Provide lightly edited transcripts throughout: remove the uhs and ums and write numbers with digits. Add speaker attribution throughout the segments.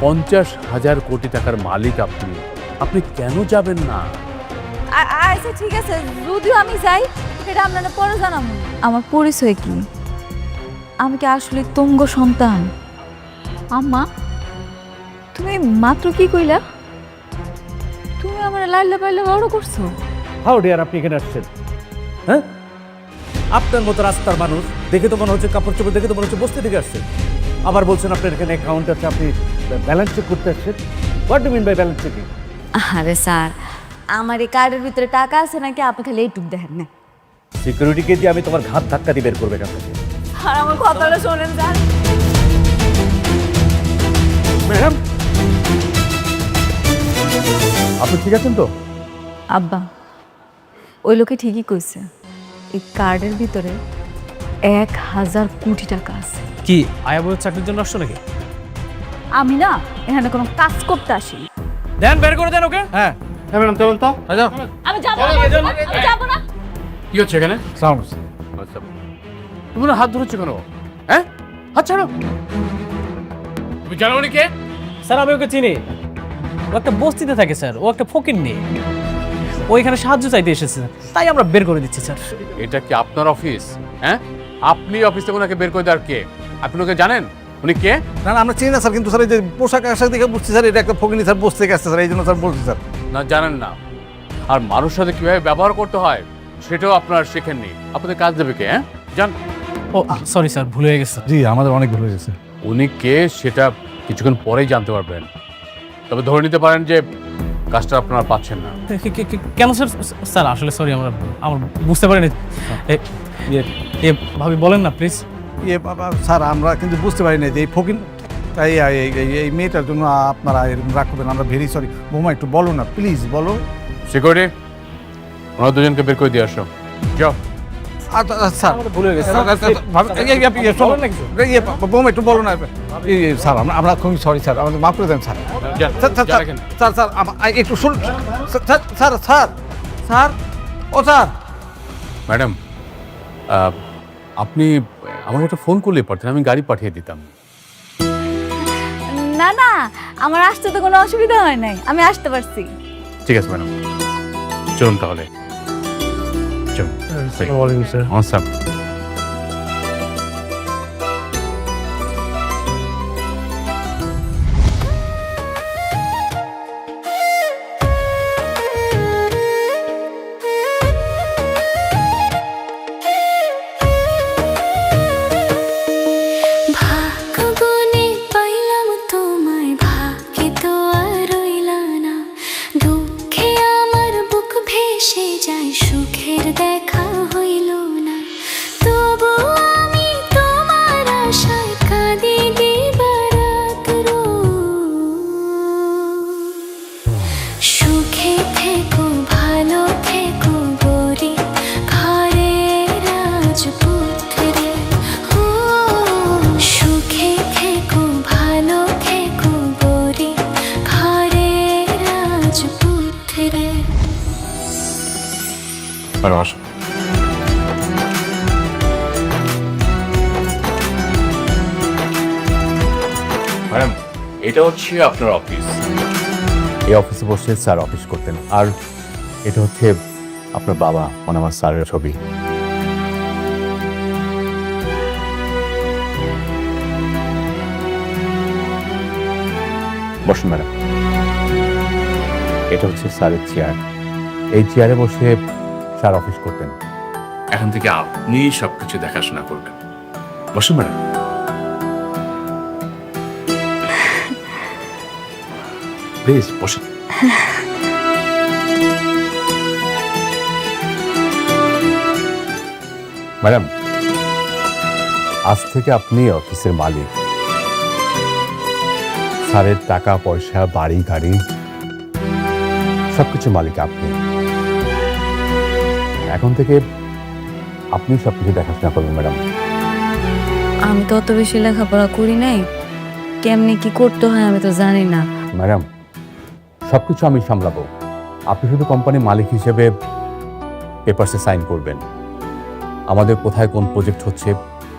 Speaker 1: 50,000 কোটি টাকার মালিক আপনি, আপনি কেন যাবেন না?
Speaker 2: আচ্ছা ঠিক আছে, যদিও আমি যাই সেটা আপনারা পরে জানাবো। আমার পরিচয় কি? আমি কি আসলে তুঙ্গ সন্তান? আম্মা, তুমি মাত্র কি কইলা? তুমি আমার লাইলা পাইলা বড় করছো।
Speaker 3: হাউ ডিয়ার আপনি এখানে আসছেন? হ্যাঁ, আপনার মতো রাস্তার মানুষ দেখে তো মনে হচ্ছে, কাপড় চোপড় দেখে তো মনে হচ্ছে বস্তি থেকে আসছেন। আবার বলছেন আপনার এখানে অ্যাকাউন্ট আছে, আপনি ব্যালেন্স চেক করতে আসছেন। What do mean by balance checking?
Speaker 2: আরে স্যার, আমার এই কার্ডের ভিতরে টাকা আছে নাকি আপনি খালি এইটুক দেখেন না।
Speaker 3: সিকিউরিটিকে দিয়ে আমি তোমার ঘাত ধাক্কা দিয়ে বের করবে আপনাকে।
Speaker 2: আর আমার কথাটা শোনেন স্যার।
Speaker 1: ম্যাডাম, আপনি ঠিক আছেন তো?
Speaker 2: আব্বা, ওই লোকে ঠিকই কইছে, এই কার্ডের ভিতরে 1,000 কোটি টাকা আছে।
Speaker 4: কি আয়া বউয়ের চাকরির জন্য আসছো নাকি?
Speaker 2: আমি না এখানে কোনো কাজ করতে আসি।
Speaker 4: দেন বের করে দেন ওকে।
Speaker 3: হ্যাঁ ম্যাডাম, চলুন তো।
Speaker 2: আমি যাব না, আমি যাব না।
Speaker 1: কি হচ্ছে এখানে?
Speaker 3: সাউন্ড।
Speaker 1: আচ্ছা, তুমি না হাত ধরেছো কেন? হ্যাঁ, হাত ছাড়ো। তুমি জানো উনি কে?
Speaker 4: স্যার আমি ওকে চিনি, ও একটা বস্তিতে থাকে স্যার, ও একটা ফকির নেই, ও এখানে সাহায্য চাইতে এসেছে, তাই আমরা বের করে দিচ্ছি স্যার।
Speaker 1: এটা কি আপনার অফিস? হ্যাঁ, আপনি অফিস থেকে ওনাকে বের করে দেওয়ার কে? আপনি ওকে জানেন উনি কে?
Speaker 5: না না, আমরা চিনি না স্যার, কিন্তু স্যার এই যে পোশাক আশাক দেখে বুঝছি স্যার এটা একটা ফকিনি স্যার, বসে থেকে আসছে স্যার, এই জন্য স্যার বলছি স্যার।
Speaker 1: না, জানেন না। আর মানুষের সাথে কিভাবে ব্যবহার করতে হয় সেটাও আপনার শেখেননি। আপনাদের কাজ দেবে কে? হ্যাঁ, জান।
Speaker 4: ও সরি স্যার, ভুলে গেছে।
Speaker 5: জি, আমাদের অনেক ভুল হয়ে গেছে।
Speaker 1: উনি কে সেটা কিছুক্ষণ পরেই জানতে পারবেন। তবে ধরে নিতে পারেন যে কাজটা আপনারা পাচ্ছেন না।
Speaker 4: কেন স্যার? স্যার আসলে সরি, আমরা বুঝতে পারিনি। ভাবি বলেন না প্লিজ।
Speaker 5: ইয়ে বাবা স্যার, আমরা কিন্তু বুঝতে পারি না যে এই ফকিন এই মেয়েটার জন্য আপনারা এরকম রাগ করবেন। আমরা ভেরি সরি। বৌমা একটু বলো না প্লিজ, বলো।
Speaker 1: সিকিউরিটি, ওনারা দুজনকে বের করে দিয়ে আসো। যাও।
Speaker 5: স্যার
Speaker 4: ভুলে গেছে।
Speaker 5: বৌমা একটু বলো না। স্যার আমরা খুবই সরি স্যার, আমাদের মাফ করে দেন স্যার।
Speaker 1: যান,
Speaker 5: স্যার
Speaker 1: যান এখানে।
Speaker 5: স্যার স্যার একটু শুনুন স্যার স্যার স্যার স্যার ও স্যার।
Speaker 1: ম্যাডাম, আপনি আমাকে একটা ফোন করলে পারতেন, আমি গাড়ি পাঠিয়ে দিতাম।
Speaker 2: না না, আমার আসতে তো কোনো অসুবিধা হয় নাই, আমি আসতে পারছি।
Speaker 1: ঠিক আছে ম্যাডাম, চলুন তাহলে। চলুন। স্যার।
Speaker 6: ভাগ্যগুনে পাইলাম তোমায়, ভাগ্যে তো আর রইলা না। দুঃখে আমার বুক ভেসে যায়, সুখের দেখা হইল না। তবু আমি তোমার আশায় কাঁদি দিবারাত রোজ। সুখে থেকো, ভালো থেকো গরিব ঘরের রাজপুত্রে। ও সুখে থেকো, ভালো থেকো গরিব ঘরের রাজপুত্রে।
Speaker 1: ম্যাডাম আসুন। ম্যাডাম, এটা হচ্ছে আপনার অফিস। এই অফিসে বসে স্যার অফিস করতেন। আর এটা হচ্ছে আপনার বাবা, মানে আমার স্যারের ছবি। বসুন ম্যাডাম। এটা হচ্ছে স্যারের চেয়ার। এই চেয়ারে বসে স্যার অফিস করতেন। এখন থেকে আপনি সবকিছু দেখাশোনা করবেন। বসুন ম্যাডাম। প্লিজ বসুন। ম্যাডাম, আজ থেকে আপনি অফিসের মালিক। স্যারের টাকা পয়সা, বাড়ি গাড়ি সবকিছু মালিক আপনি। এখন থেকে আপনি সবকিছু দেখাশোনা করবেন ম্যাডাম।
Speaker 2: আমি তো অত বেশি লেখাপড়া করি নাই, কেমনে কি করতে হয় আমি তো জানি না।
Speaker 1: ম্যাডাম, সবকিছু আমি সামলাবো। আপনি শুধু কোম্পানির মালিক হিসেবে পেপারসে সাইন করবেন। আমাদের কোথায় কোন প্রজেক্ট হচ্ছে,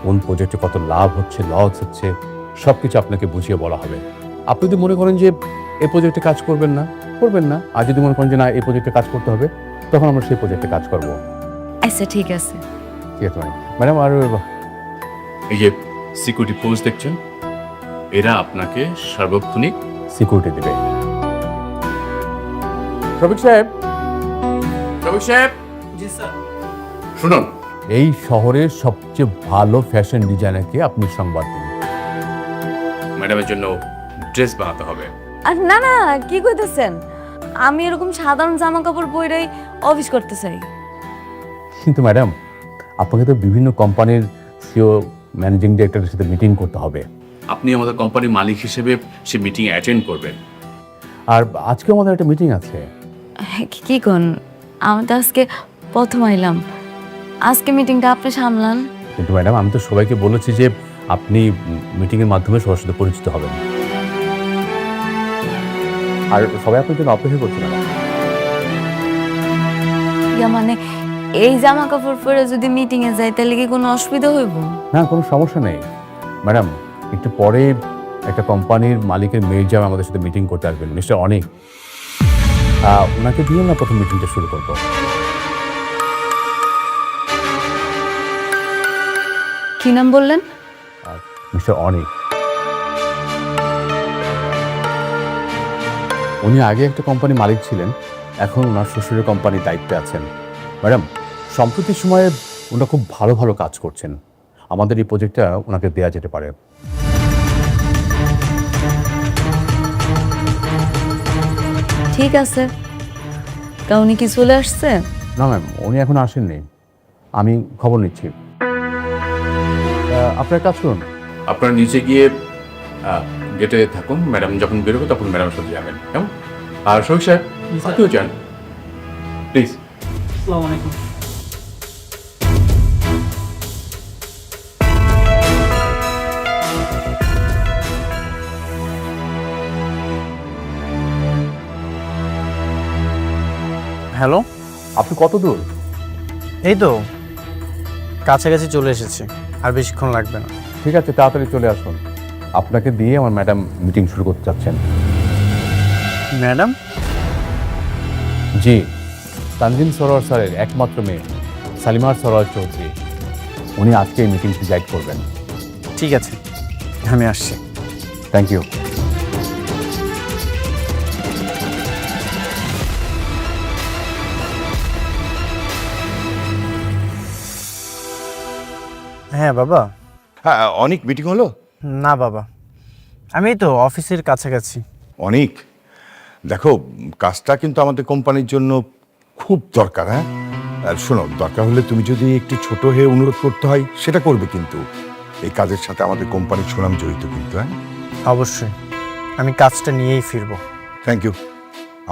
Speaker 1: কোন প্রজেক্টে কত লাভ হচ্ছে, লস হচ্ছে, সবকিছু আপনাকে বুঝিয়ে বলা হবে। আপনি যদি মনে করেন যে এই প্রজেক্টে কাজ করবেন না, আর যদি মনে করেন যে না এই প্রজেক্টে কাজ করতে হবে, তখন আমরা সেই প্রজেক্টে কাজ করব।
Speaker 2: আচ্ছা ঠিক আছে।
Speaker 1: ঠিক আছে ম্যাডাম। আর এই যে সিকিউরিটি ফোর্স দেখছেন, এরা আপনাকে সার্বক্ষণিক সিকিউরিটি দেবে। রবিক সাহেব,
Speaker 4: জি স্যার।
Speaker 1: শুনুন, এই শহরের সবচেয়ে ভালো ফ্যাশন ডিজাইনারকে আপনি সংবাদ দিন। ম্যাডামের জন্য ড্রেস বানাতে হবে।
Speaker 2: আর না না, কি কইতেছেন? আমি এরকম সাধারণ জামা কাপড় পরেই অফিস করতে চাই।
Speaker 1: কিন্তু ম্যাডাম, আপনাকে তো বিভিন্ন কোম্পানির সিও, ম্যানেজিং ডিরেক্টরের সাথে মিটিং করতে হবে। আপনি আমাদের কোম্পানির মালিক হিসেবে সে মিটিং অ্যাটেন্ড করবেন। আর আজকে আমাদের একটা মিটিং আছে।
Speaker 2: কি কোন? আমি তো আজকে প্রথম আইলাম, আজকে মিটিংটা আপনি সামলান।
Speaker 1: কিন্তু ম্যাডাম, আমি তো সবাইকে বলেছি যে আপনি মিটিংয়ের মাধ্যমে সবার সাথে পরিচিত হবেন, আর সবাই আপনার জন্য অপেক্ষা করছে ম্যাডাম।
Speaker 2: ইয়া মানে এই জামা কাপড় পরে যদি মিটিং এ যাই তাহলে কি কোনো অসুবিধা হইব?
Speaker 1: না, কোনো সমস্যা নেই ম্যাডাম। একটু পরে একটা কোম্পানির মালিকের মেয়ের জামাই আমাদের সাথে মিটিং করতে আসবেন, মিস্টার অনেক। ওনাকে দিয়ে আমরা প্রথম মিটিংটা শুরু করব।
Speaker 2: কি নাম বললেন?
Speaker 1: মিস্টার অনেক। উনি আগে একটা কোম্পানির মালিক ছিলেন, এখন ওনার শ্বশুরের কোম্পানির দায়িত্বে আছেন। ম্যাডাম, সম্প্রতি সময়ে ওনারা খুব ভালো ভালো কাজ করছেন। আমাদের এই প্রজেক্টটা ওনাকে দেওয়া যেতে পারে।
Speaker 2: ঠিক আছে। তা উনি কি চলে আসছে?
Speaker 1: না ম্যাম, উনি এখন আসেননি, আমি খবর নিচ্ছি। আপনার কাজ করুন, আপনারা নিচে গিয়ে গেটে থাকুন। ম্যাডাম যখন বেরোবে তখন ম্যাডামের সাথে যাবেন, কেমন? আর শহীদ সাহেব, আপনিও যান প্লিজ।
Speaker 4: আসসালামু আলাইকুম।
Speaker 7: হ্যালো,
Speaker 1: আপনি কত দূর?
Speaker 7: এই তো কাছাকাছি চলে এসেছি, আর বেশিক্ষণ লাগবে না।
Speaker 1: ঠিক আছে, তাড়াতাড়ি চলে আসুন। আপনাকে দিয়ে আমার ম্যাডাম মিটিং শুরু করতে চাচ্ছেন।
Speaker 7: ম্যাডাম?
Speaker 1: জি, তানজিম সরোয়ার স্যারের একমাত্র মেয়ে সালিমার সরোয়ার চৌধুরী, উনি আজকে এই মিটিংটি গাইড করবেন।
Speaker 7: ঠিক আছে, আমি আসছি।
Speaker 1: Thank you.
Speaker 7: হ্যাঁ বাবা।
Speaker 8: হ্যাঁ, অনেক মিটিং হলো?
Speaker 7: না বাবা, আমি এই তো অফিসের কাছাকাছি।
Speaker 8: অনেক, দেখো কাজটা কিন্তু আমাদের কোম্পানির জন্য খুব দরকার। হ্যাঁ, আর শোনো, দরকার হলে তুমি যদি একটু ছোট হয়ে অনুরোধ করতে হয় সেটা করবে, কিন্তু এই কাজের সাথে আমাদের কোম্পানির সুনাম জড়িত কিন্তু। হ্যাঁ
Speaker 7: অবশ্যই, আমি কাজটা নিয়েই ফিরবো।
Speaker 8: থ্যাংক ইউ,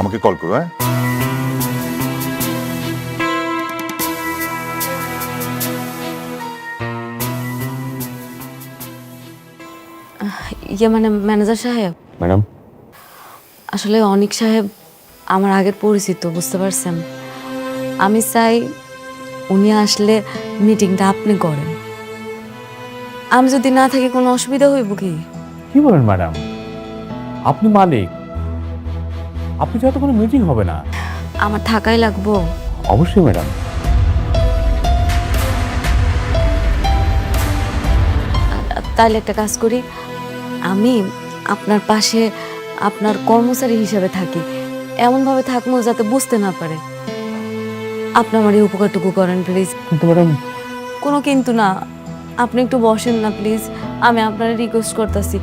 Speaker 8: আমাকে কল করো। হ্যাঁ,
Speaker 2: ইয়ে মানে ম্যানেজার সাহেব,
Speaker 1: ম্যাডাম,
Speaker 2: আসলে অনিক সাহেব আমার আগের পরিচিত, বুঝতে পারছেন। আমি চাই উনি আসলে মিটিংটা আপনি করেন। আমি যদি না থাকি কোনো অসুবিধা হইব কি?
Speaker 1: কি বলেন ম্যাডাম? আপনি মালিক, আপনি যত কোনো মিটিং হবে না।
Speaker 2: আমার থাকাই লাগবো।
Speaker 1: অবশ্যই ম্যাডাম।
Speaker 2: তাহলে একটা কাজ করি, আমি আপনার পাশে আপনার কর্মচারী হিসেবে থাকি, এমনভাবে থাকবো যাতে বুঝতে না পারে। আপনি আমার এই উপকারটুকু করেন প্লিজ।
Speaker 1: কিন্তু ম্যাডাম,
Speaker 2: কোনো কিন্তু না, আপনি একটু বসেন না প্লিজ, আমি আপনার রিকোয়েস্ট করতেছি।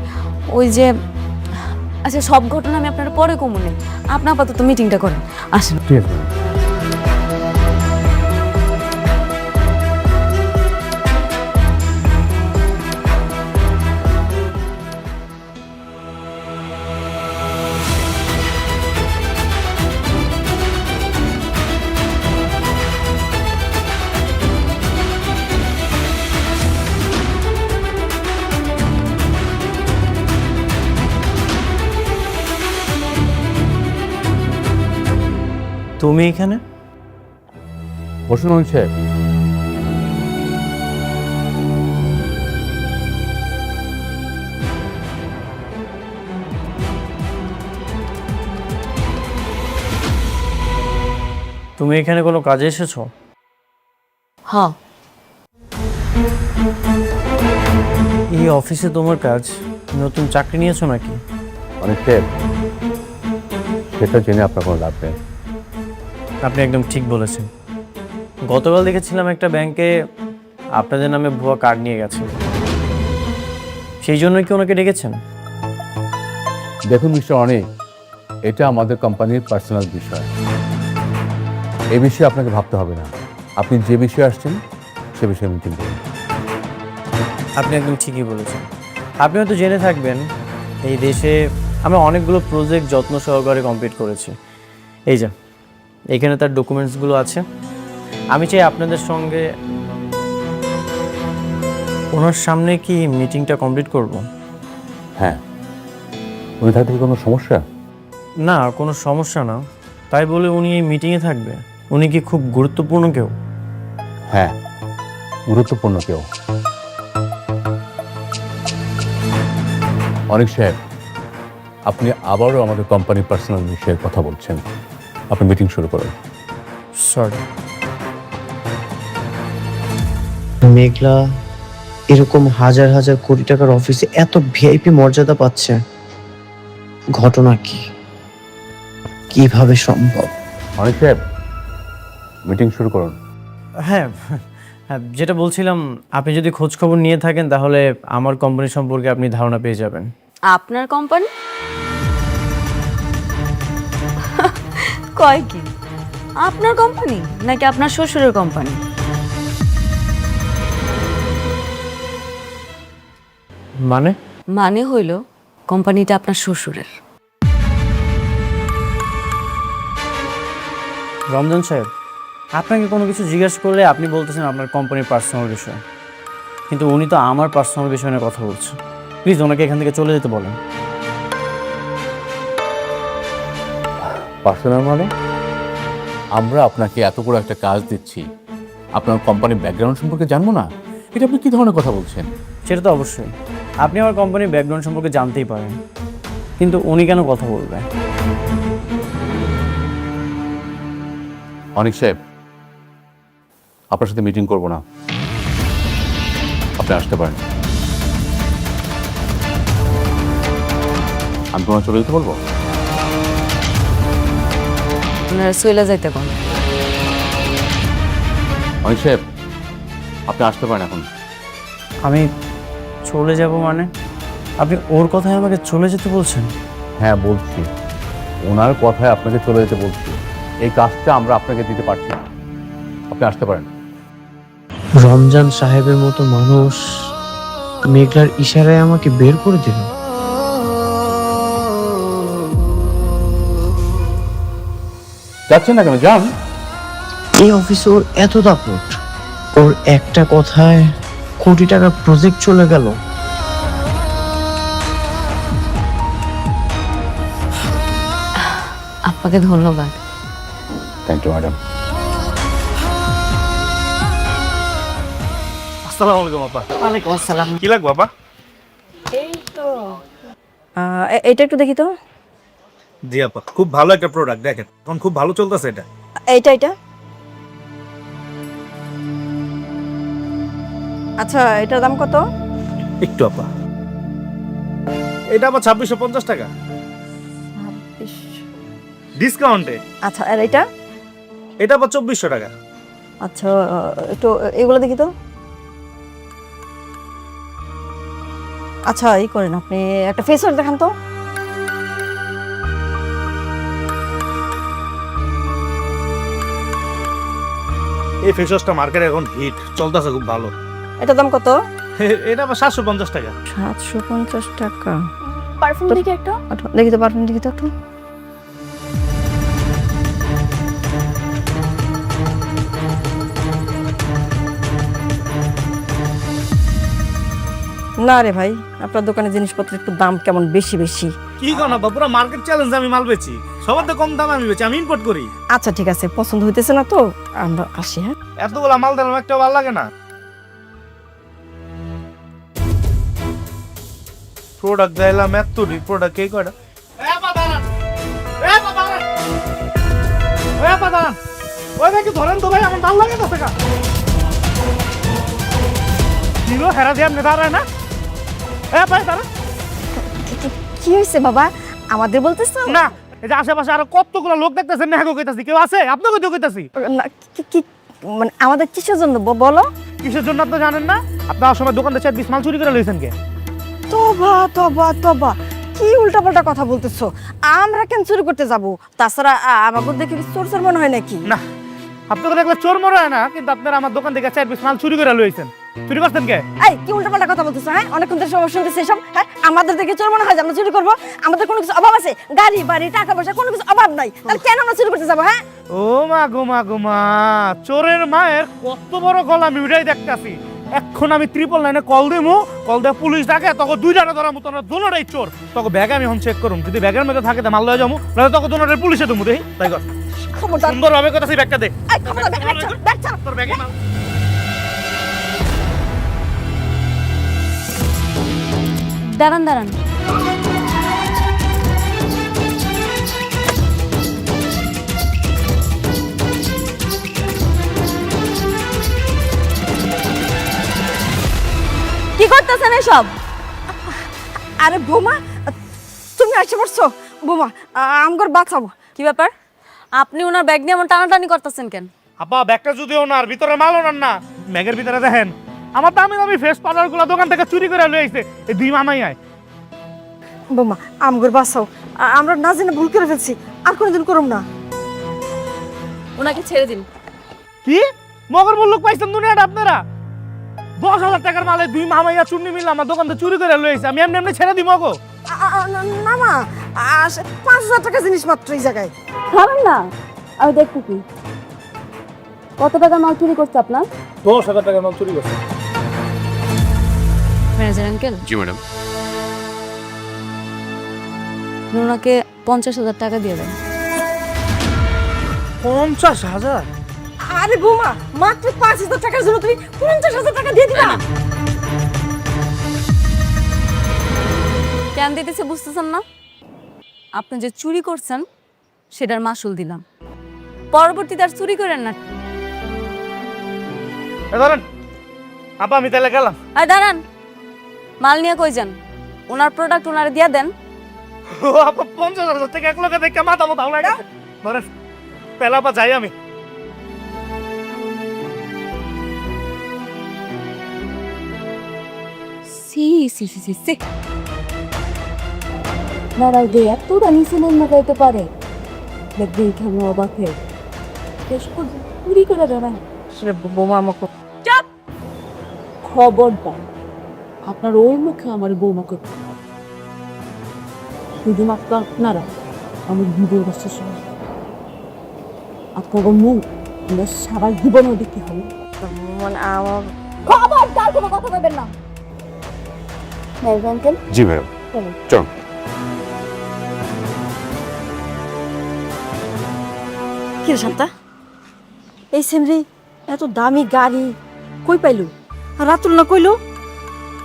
Speaker 2: ওই যে আচ্ছা, সব ঘটনা আমি আপনার পরে কমুনে, আপনি আপাতত মিটিংটা করেন, আসেন।
Speaker 1: ঠিক আছে ম্যাডাম।
Speaker 7: তুমি এখানে?
Speaker 1: বসুন অনিক সাহেব।
Speaker 7: তুমি এখানে কোনো কাজে এসেছো?
Speaker 2: হ,
Speaker 7: এই অফিসে তোমার কাজ, নতুন চাকরি নিয়েছো নাকি?
Speaker 1: অনেক সেটা জেনে আপনার কোনো লাভ নেই।
Speaker 7: আপনি একদম ঠিক বলেছেন। গতকাল দেখেছিলাম একটা ব্যাংকে আপনাদের নামে ভুয়া কার্ড নিয়ে গেছে, সেই জন্যই কি ওনাকে ডেকেছেন?
Speaker 1: দেখুন মিস্টার অনেক, এটা আমাদের কোম্পানির পার্সোনাল বিষয়। এই বিষয়ে আপনাকে ভাবতে হবে না। আপনি যে বিষয়ে আসছেন সে বিষয়ে মিটিং করুন।
Speaker 7: আপনি একদম ঠিকই বলেছেন। আপনি হয়তো জেনে থাকবেন এই দেশে আমরা অনেকগুলো প্রজেক্ট যত্ন সহকারে কমপ্লিট করেছি। এই যে এখানে তার ডকুমেন্টসগুলো আছে। আমি চাই আপনাদের সঙ্গে ওনার সামনে কি মিটিংটা কমপ্লিট করব?
Speaker 1: হ্যাঁ, উনি থাকতে কি কোনো সমস্যা?
Speaker 7: না, কোনো সমস্যা না। তাই বলে উনি এই মিটিংয়ে থাকবে? উনি কি খুব গুরুত্বপূর্ণ কেউ?
Speaker 1: হ্যাঁ, গুরুত্বপূর্ণ কেউ। অনেক সাহেব, আপনি আবারও আমাদের কোম্পানির পার্সোনাল বিষয়ে কথা বলছেন। আপনি মিটিং শুরু করুন।
Speaker 7: সরি।
Speaker 9: মেঘলা এরকম হাজার হাজার কোটি টাকার অফিসে এত ভিআইপি মর্যাদা পাচ্ছে, ঘটনা কি, কিভাবে সম্ভব?
Speaker 1: অনেক সাহেব, মিটিং শুরু করুন।
Speaker 7: হ্যাঁ হ্যাঁ, যেটা বলছিলাম, আপনি যদি খোঁজ খবর নিয়ে থাকেন তাহলে আমার কোম্পানি সম্পর্কে আপনি ধারণা পেয়ে যাবেন।
Speaker 2: আপনার কোম্পানি? কয় কি, আপনার কোম্পানি নাকি আপনার শ্বশুরের কোম্পানি?
Speaker 7: মানে?
Speaker 2: মানে হইল কোম্পানিটা আপনার শ্বশুরের।
Speaker 7: রমজান সাহেব, আপনাকে কোনো কিছু জিজ্ঞেস করলে আপনি বলতেছেন আপনার কোম্পানির পার্সোনাল বিষয়, কিন্তু উনি তো আমার পার্সোনাল বিষয় নিয়ে কথা বলছেন। প্লিজ ওনাকে এখান থেকে চলে যেতে বলেন।
Speaker 1: পার্সোনাল মানে? আমরা আপনাকে এত বড় একটা কাজ দিচ্ছি, আপনার কোম্পানির ব্যাকগ্রাউন্ড সম্পর্কে জানবো না? এটা আপনি কি ধরনের কথা বলছেন?
Speaker 7: সেটা তো অবশ্যই, আপনি আমার কোম্পানির ব্যাকগ্রাউন্ড সম্পর্কে জানতেই পারেন, কিন্তু উনি কেন কথা বলবে?
Speaker 1: অনেক সাহেব, আপনার সাথে মিটিং করব না, আপনি আসতে পারেন। আমি তোমার চলে যেতে বলবো?
Speaker 2: আপনারা চলে যাইতে কোন?
Speaker 1: অনেক সাহেব, আপনি আসতে পারেন এখন।
Speaker 7: আমি চলে যাব মানে? আপনি ওর কথায় আমাকে চলে যেতে বলছেন?
Speaker 1: হ্যাঁ বলছি, ওনার কথায় আপনাকে চলে যেতে বলছি। এই কাজটা আমরা আপনাকে দিতে পারছি না, আপনি আসতে পারেন।
Speaker 9: রমজান সাহেবের মতো মানুষ মেঘলার ইশারায় আমাকে বের করে দিল।
Speaker 1: যাচ্ছেন না কেন? যান।
Speaker 9: এই অফিসে ওর এত দাপট, ওর একটা কথায় কোটি টাকার প্রজেক্ট চলে গেল।
Speaker 2: আপনাকে ধন্যবাদ।
Speaker 1: Thank you madam.
Speaker 3: আসসালামু আলাইকুম আপা।
Speaker 2: ওয়ালাইকুম আসসালাম।
Speaker 3: কি লাগবে আপা?
Speaker 2: এটা একটু দেখি তো।
Speaker 3: জি আপা, খুব ভালো একটা প্রোডাক্ট, দেখেন এখন খুব ভালো চলতেছে এটা।
Speaker 2: এটা আচ্ছা, এটার দাম কত?
Speaker 3: একটু আপা, এটা আবার 2650 টাকা ডিসকাউন্টে।
Speaker 2: আচ্ছা, আর এটা?
Speaker 3: এটা আবার 2400 টাকা।
Speaker 2: আচ্ছা, একটু এগুলো দেখি তো। আচ্ছা, এই করেন, আপনি একটা ফেস ওয়াশ দেখান তো।
Speaker 3: এই ফেস ওয়াশটা মার্কেটে এখন হিট চলতেছে, খুব ভালো।
Speaker 2: এটার দাম কত?
Speaker 3: এটা আবার 750 টাকা।
Speaker 2: 750 টাকা। পারফিউম দেখি একটা। দেখি তো, পারফিউম দেখি তো একটু। না রে ভাই, আপনার দোকানে জিনিসপত্রের একটু দাম কেমন বেশি বেশি।
Speaker 3: কি কোন আপা, পুরো মার্কেট চ্যালেঞ্জ আমি মাল বেচি, সবার তো কম দামে আমি বেচি, আমি ইম্পোর্ট করি।
Speaker 2: আচ্ছা ঠিক আছে, পছন্দ হইতেছে না তো আমরা আসি। হ্যাঁ,
Speaker 3: এতগুলা মাল দিলাম, একটা ভালো লাগে না। প্রোডাক্ট দিলাম এত প্রোডাক্ট কে কয়টা? এ পা দাঁড়ান, এ পা দাঁড়ান, এ পা দাঁড়ান।
Speaker 5: ওই ভাই কি ধরেন তো ভাই, আমার ভাল লাগে না টাকা কিলো হেরা দিয়ে আপনি দাঁড়ায় না? ভাই দাঁড়া
Speaker 2: কি হয়েছে বাবা, আমাদের বলতেছো?
Speaker 5: না, এই যে আশেপাশে আরো কতগুলো লোক দেখতেছেন, নেহাগো কইতাছি, কেউ আছে? আপনাকে তো কইতাছি।
Speaker 2: না, কি মানে আমাদের কিসের জন্য বলো?
Speaker 5: কিসের জন্য আপনি জানেন না? আপনার সময় দোকানটা 4-20 মাল চুরি করে লইছেন কে?
Speaker 2: তবা তবা তবা, কি উল্টাপাল্টা কথা বলতেছো? আমরা কেন চুরি করতে যাব? তাছাড়া আমাকে দেখে কি চোর চোর মনে হয় নাকি?
Speaker 5: না, আপনাকে দেখলে চোর মনে হয় না, কিন্তু আপনারা আমার দোকান থেকে 4-20 মাল চুরি করে লইছেন। চুরি করছেন কে?
Speaker 2: এই কি উল্টাপাল্টা কথা বলতেছো? হ্যাঁ, অনেকক্ষণ ধরে সময় শুনতেছি এসব। হ্যাঁ, আমাদের দেখে চোর মনে হয় যে আমরা চুরি করবো? আমাদের কোনো কিছু অভাব আছে? গাড়ি বাড়ি টাকা পয়সা কোনো কিছু অভাব নাই, তাহলে কেন আমরা চুরি করতে যাবো? হ্যাঁ,
Speaker 5: ও মা গো মা গো মা, চোরের মায়ের কত বড় গলা আমি উঠাই দেখতেছি। এখন আমি 999 কল দিমু, কল দিয়ে পুলিশ ডাকে, তখন দুইটারে ধরার মতো না, দুটোটাই চোর। তখন ব্যাগে আমি এখন চেক করুম, যদি ব্যাগের মধ্যে থাকে তো মাল লয়ে যাবো, নাহলে তখন দুটোটারে পুলিশে দেবো। দেখি তাই কর,
Speaker 2: খবরদার।
Speaker 5: সুন্দর ভাবে কথা ব্যাগটা দে।
Speaker 2: এই খবরদার, ব্যাগ ছাড়, ব্যাগ ছাড়।
Speaker 5: তোর ব্যাগে মাল।
Speaker 2: দাঁড়ান দাঁড়ান, কি করতেছেন এসব? আরে বোমা, তুমি আসে পড়ছো? বোমা, আমগর বাঁচাবো। কি ব্যাপার, আপনি ওনার ব্যাগ নিয়ে এমন টানাটানি করতেছেন কেন?
Speaker 5: আপা ব্যাগটা যদি ওনার ভিতরে মাল ওনার না, ব্যাগের ভিতরে দেখেন আমার দামি দামি ফেস পাউডার গুলো দোকান থেকে চুরি করে লয়ে আইছে এই দুই মামাই আয়।
Speaker 2: বোমা, আমগর বাঁচাও, আমরা না জেনে ভুল করে ফেলছি, আর কোনোদিন করুম না। ওনাকে ছেড়ে দিন।
Speaker 5: কি মগর মুল্লুক পাইছেন দুনিয়াটা আপনারা? 10,000 টাকার মালে দুই মামাইয়া চুন্নি মিলে আমার দোকান থেকে চুরি করে লয়ে আইছে, আমি এমনি এমনি ছেড়ে দিব গো?
Speaker 2: না মা, 5,000 টাকা জিনিস মাত্র এই জায়গায়। খাবেন না, আমি দেখতে কি কত টাকা মাল চুরি করছে আপনার?
Speaker 5: 10,000 টাকার মাল চুরি করছে।
Speaker 2: ম্যানেজার আঙ্কেল,
Speaker 1: জি ম্যাডাম।
Speaker 2: ওনাকে 50,000 টাকা দিয়ে দেন।
Speaker 5: 50,000?
Speaker 2: আরে বোমা, মাত্র 5,000 টাকার জন্য তুমি 50,000 টাকা দিয়ে দিবা? কেন দিতেছে বুঝতেছেন না? আপনি যে চুরি করছেন সেটার মাসুল দিলাম, পরবর্তীতে আর চুরি করেন না।
Speaker 5: ধরেন আপা, আমি তাহলে গেলাম।
Speaker 2: আর দাঁড়ান, মাল নিয়ে কই যান? ওনার প্রোডাক্ট ওনারে দিয়ে দেন।
Speaker 5: ও আপা, 50,000 টাকা এক লোকে দেখে মাথা মতো আউলাই গেছে। ধরেন পেলা পা যাই আমি।
Speaker 2: সি সি সি সি সি, নারাও দে এত রানি সিনেমা লাগাইতে পারে, দেখবি কেমন অবাক হয়ে শেষ করে চুরি করে দেবেন। সে বোমা আমাকে চাপ, খবরদার আপনার ওই মুখে আমার বৌমা করতে, শুধুমাত্র আপনারা আমার ভিডিও বসতে শুনে আপনার মুখ আমরা সারা জীবনও দেখতে হবে। মানে আমার খবরদার কোনো কথা বলবেন না। আঙ্কেল,
Speaker 1: জি ম্যাডাম,
Speaker 2: চলো।
Speaker 1: চল।
Speaker 2: কি রে শান্তা, এই সেমরি এত দামি গাড়ি কই পাইলু? আর রাতুল না কইলো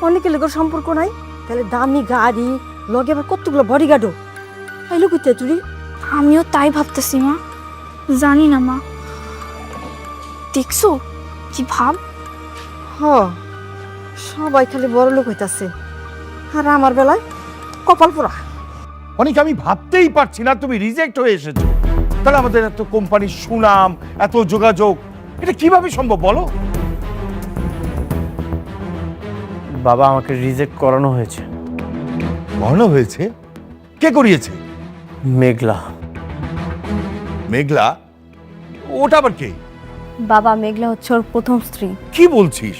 Speaker 2: অনেকে লোকের সম্পর্ক নাই, তাহলে দামি গাড়ি লগে আবার কতগুলো বডিগার্ডও পাইলু কইতে তুই?
Speaker 10: আমিও তাই ভাবতেছি মা, জানি না মা, দেখছো কি ভাব?
Speaker 2: হ, সবাই খালি বড় লোক হইতাছে, আর আমার বেলায় কপাল পোড়া।
Speaker 8: অনেক আমি ভাবতেই পারছি না তুমি রিজেক্ট হয়ে এসেছো। তাহলে আমাদের এত কোম্পানির সুনাম, এত যোগাযোগ, এটা কিভাবে সম্ভব বলো?
Speaker 7: বাবা, আমাকে রিজেক্ট করানো হয়েছে।
Speaker 8: করানো হয়েছে? কে করিয়েছে?
Speaker 7: মেঘলা।
Speaker 8: মেঘলা? ওটা আবার কে?
Speaker 2: বাবা, মেঘলা হচ্ছে ওর প্রথম স্ত্রী।
Speaker 8: কি বলছিস?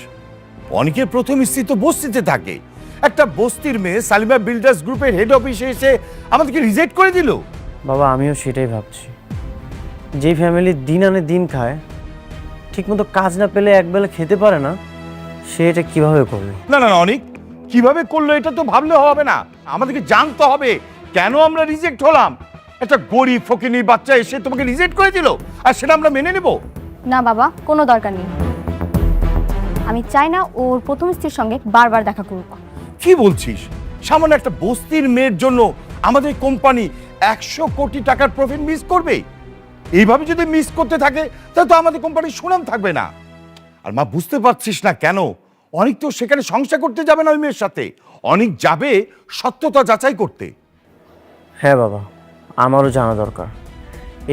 Speaker 8: অনেকের প্রথম স্ত্রী তো বস্তিতে থাকে, একটা বস্তির মেয়ে সালিমা বিল্ডার্স গ্রুপের হেড অফিসে এসে আমাদেরকে রিজেক্ট করে দিল।
Speaker 7: বাবা, আমিও সেটাই ভাবছি, যে ফ্যামিলি দিন আনে দিন খায়, ঠিকমতো কাজ না পেলে একবেলা খেতে পারে না, সে এটা কিভাবে করবে?
Speaker 8: না না না, অনেক কিভাবে করলো এটা তো ভাবলে হবে না, আমাদেরকে জানতে হবে কেন আমরা রিজেক্ট হলাম। একটা গরিব ফকিনীর বাচ্চা এসে তোমাকে রিজেক্ট করে দিল, আর সেটা আমরা মেনে নেব?
Speaker 10: না বাবা, কোনো দরকার নেই, আমি চাই না ওর প্রথম স্ত্রীর সঙ্গে বারবার দেখা করব।
Speaker 8: কি বলছিস? সামান্য একটা বস্তির মেয়ের জন্য আমাদের কোম্পানি 100 কোটি টাকার প্রফিট মিস করবে? এইভাবে যদি মিস করতে থাকে তাহলে তো আমাদের কোম্পানির সুনাম থাকবে না। আর মা, বুঝতে পারছিস না কেন? অনেক তো সেখানে সংসার করতে যাবে না ওই মেয়ের সাথে, অনেক যাবে সত্যতা যাচাই করতে।
Speaker 7: হ্যাঁ বাবা, আমারও জানা দরকার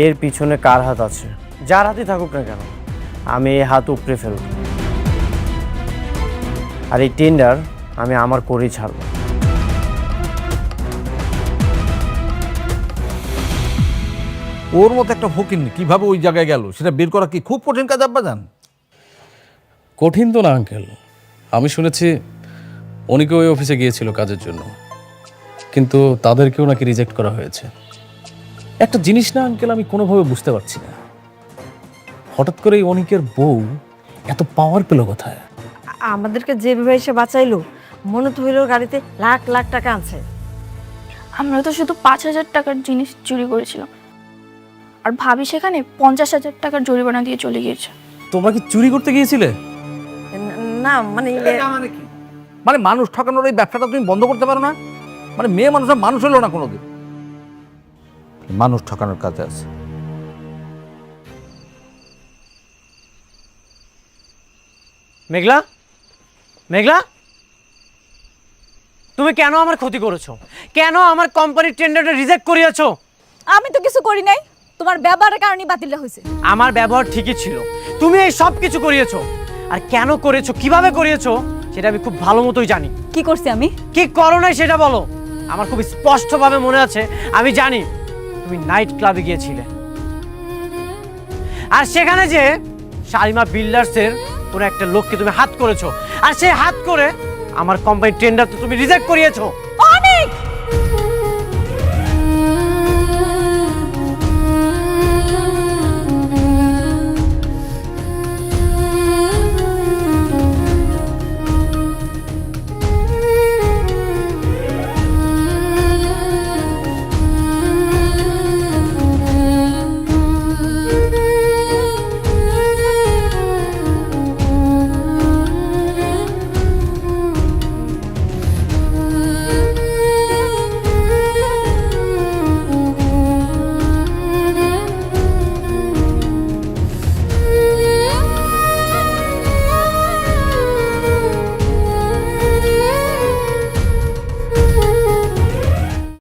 Speaker 7: এর পিছনে কার হাত আছে। যার হাতে থাকুক না কেন, আমি এই হাত উপড়ে ফেলব, আর এই টেন্ডার আমি আমার করেই ছাড়ব।
Speaker 3: ওর মতো একটা ফকির কিভাবে ওই জায়গায় গেল সেটা বের করা কি খুব কঠিন কাজ আব্বাজান?
Speaker 4: কঠিন তো না আঙ্কেল, আমি শুনেছি অনেকে ওই অফিসে গিয়েছিল কাজের জন্য, কিন্তু তাদেরকেও নাকি রিজেক্ট করা হয়েছে। একটা জিনিস না আঙ্কেল, আমি কোনোভাবে বুঝতে পারছি না, হঠাৎ করে এই অনেকের বউ এত পাওয়ার পেল কোথায়?
Speaker 11: আমাদেরকে যেভাবে এসে বাঁচাইলো, মনে তো হইল গাড়িতে লাখ লাখ টাকা আনছে।
Speaker 10: আমরা তো শুধু 5,000 টাকার জিনিস চুরি করেছিলাম, আর ভাবি সেখানে 50,000 টাকার জরিমানা দিয়ে চলে গিয়েছে।
Speaker 3: তোমরা কি চুরি করতে গিয়েছিলে?
Speaker 11: না মানে
Speaker 3: মানে মানুষ ঠকানোর এই ব্যবসাটা তুমি বন্ধ করতে পারো না? মানে মেয়ে মানুষ মানুষ হলো না কোনোদিন, মানুষ ঠকানোর কাজে আছে।
Speaker 7: মেঘলা, মেঘলা, তুমি কেন আমার ক্ষতি করেছো? কেন আমার কোম্পানির টেন্ডারটা রিজেক্ট করিয়েছো?
Speaker 2: আমি তো কিছু করি নাই, তোমার ব্যবহারের কারণে বাতিল হয়েছে।
Speaker 7: আমার ব্যবহার ঠিকই ছিল, তুমি এই সব কিছু করিয়েছো। আর কেন করেছো, কিভাবে করিয়েছো সেটা আমি খুব ভালো মতোই জানি।
Speaker 2: কি করছি আমি?
Speaker 7: কি করো নাই সেটা বলো। আমার খুব স্পষ্টভাবে মনে আছে, আমি জানি তুমি নাইট ক্লাবে গিয়েছিলে, আর সেখানে যে শালিমা বিল্ডার্সের কোনো একটা লোককে তুমি হাত করেছো, আর সে হাত করে আমার কোম্পানির টেন্ডার তো তুমি রিজেক্ট করিয়েছো।